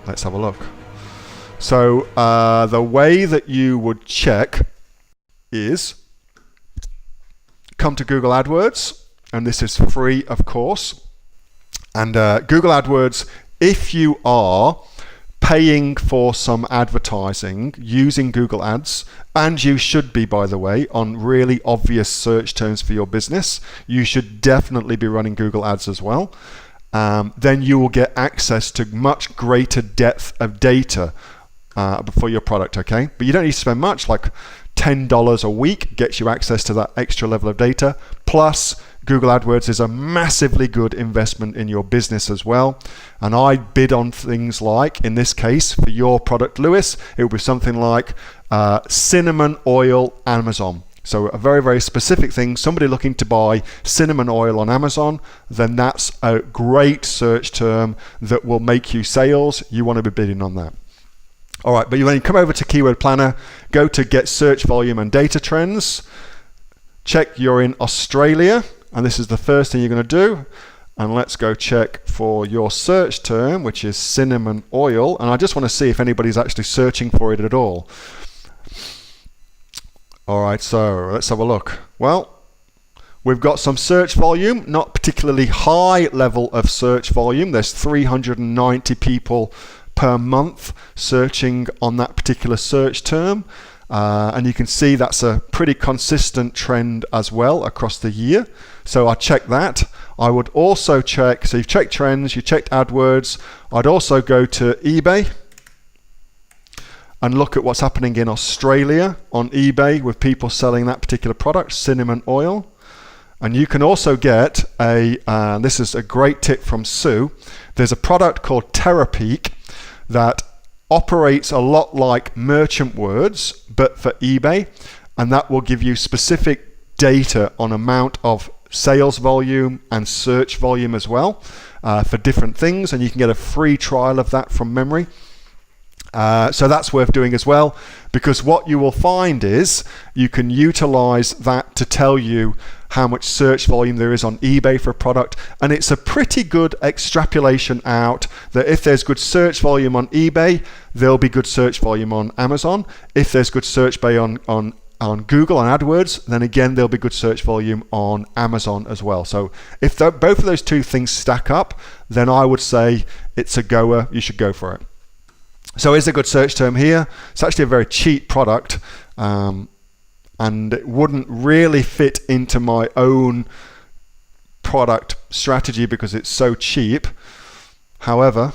Let's have a look. So the way that you would check is come to Google AdWords, and this is free, of course. And Google AdWords, if you are paying for some advertising using Google Ads, and you should be, by the way, on really obvious search terms for your business, you should definitely be running Google Ads as well. Then you will get access to much greater depth of data for your product, okay? But you don't need to spend much, like $10 a week gets you access to that extra level of data. Plus, Google AdWords is a massively good investment in your business as well. And I bid on things like, in this case, for your product, Lewis, it would be something like cinnamon oil Amazon. So a very, very specific thing, somebody looking to buy cinnamon oil on Amazon, then that's a great search term that will make you sales. You want to be bidding on that. All right, but when you come over to Keyword Planner, go to Get Search Volume and Data Trends, check you're in Australia, and this is the first thing you're going to do. And let's go check for your search term, which is cinnamon oil. And I just want to see if anybody's actually searching for it at all. All right, so let's have a look. Well, we've got some search volume, not particularly high level of search volume. There's 390 people per month searching on that particular search term. And you can see that's a pretty consistent trend as well across the year. So I check that. I would also check, so you've checked trends, you checked AdWords. I'd also go to eBay and look at what's happening in Australia on eBay with people selling that particular product, cinnamon oil. And you can also get this is a great tip from Sue. There's a product called Terapeak that operates a lot like Merchant Words, but for eBay, and that will give you specific data on amount of sales volume and search volume as well for different things, and you can get a free trial of that from memory. So that's worth doing as well, because what you will find is you can utilize that to tell you how much search volume there is on eBay for a product, and it's a pretty good extrapolation out that if there's good search volume on eBay, there'll be good search volume on Amazon. If there's good search volume on Google and AdWords, then again there'll be good search volume on Amazon as well. So if both of those two things stack up, then I would say it's a goer, you should go for it. So is a good search term here. It's actually a very cheap product, and it wouldn't really fit into my own product strategy because it's so cheap. However,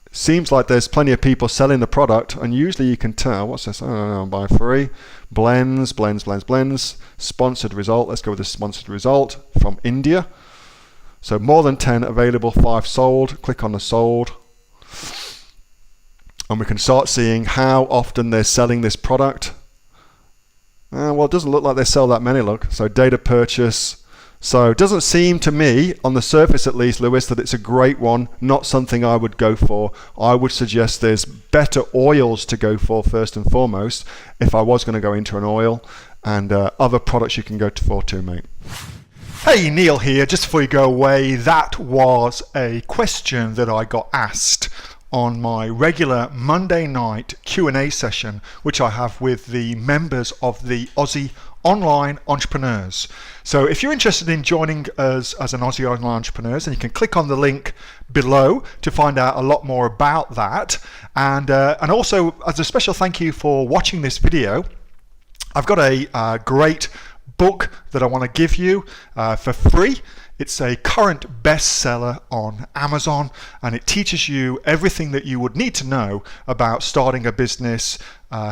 it seems like there's plenty of people selling the product, and usually you can tell, what's this? Oh, buy free, blends, sponsored result. Let's go with the sponsored result from India. So more than 10 available, 5 sold. Click on the sold. And we can start seeing how often they're selling this product. Well, it doesn't look like they sell that many, look. So data purchase. So it doesn't seem to me, on the surface at least, Lewis, that it's a great one, not something I would go for. I would suggest there's better oils to go for first and foremost, if I was going to go into an oil, and other products you can go for too, mate. Hey, Neil here. Just before you go away, that was a question that I got asked on my regular Monday night Q&A session, which I have with the members of the Aussie Online Entrepreneurs. So if you're interested in joining us as an Aussie Online Entrepreneurs, then you can click on the link below to find out a lot more about that. And also, as a special thank you for watching this video, I've got a great book that I want to give you for free. It's a current bestseller on Amazon, and it teaches you everything that you would need to know about starting a business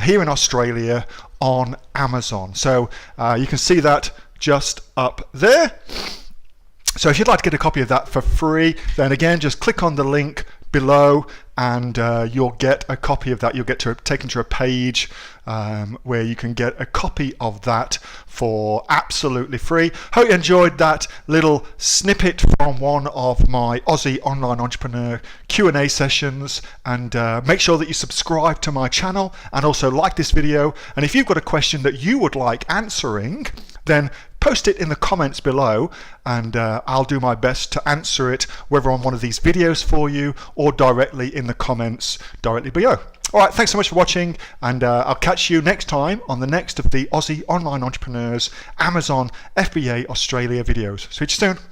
here in Australia on Amazon. So you can see that just up there. So if you'd like to get a copy of that for free, then again, just click on the link below and you'll get a copy of that. You'll get taken to a page where you can get a copy of that for absolutely free. Hope you enjoyed that little snippet from one of my Aussie Online Entrepreneur Q&A sessions, and make sure that you subscribe to my channel and also like this video. And if you've got a question that you would like answering, then post it in the comments below, and I'll do my best to answer it, whether on one of these videos for you or directly in the comments directly below. All right, thanks so much for watching, and I'll catch you next time on the next of the Aussie Online Entrepreneurs Amazon FBA Australia videos. See you soon.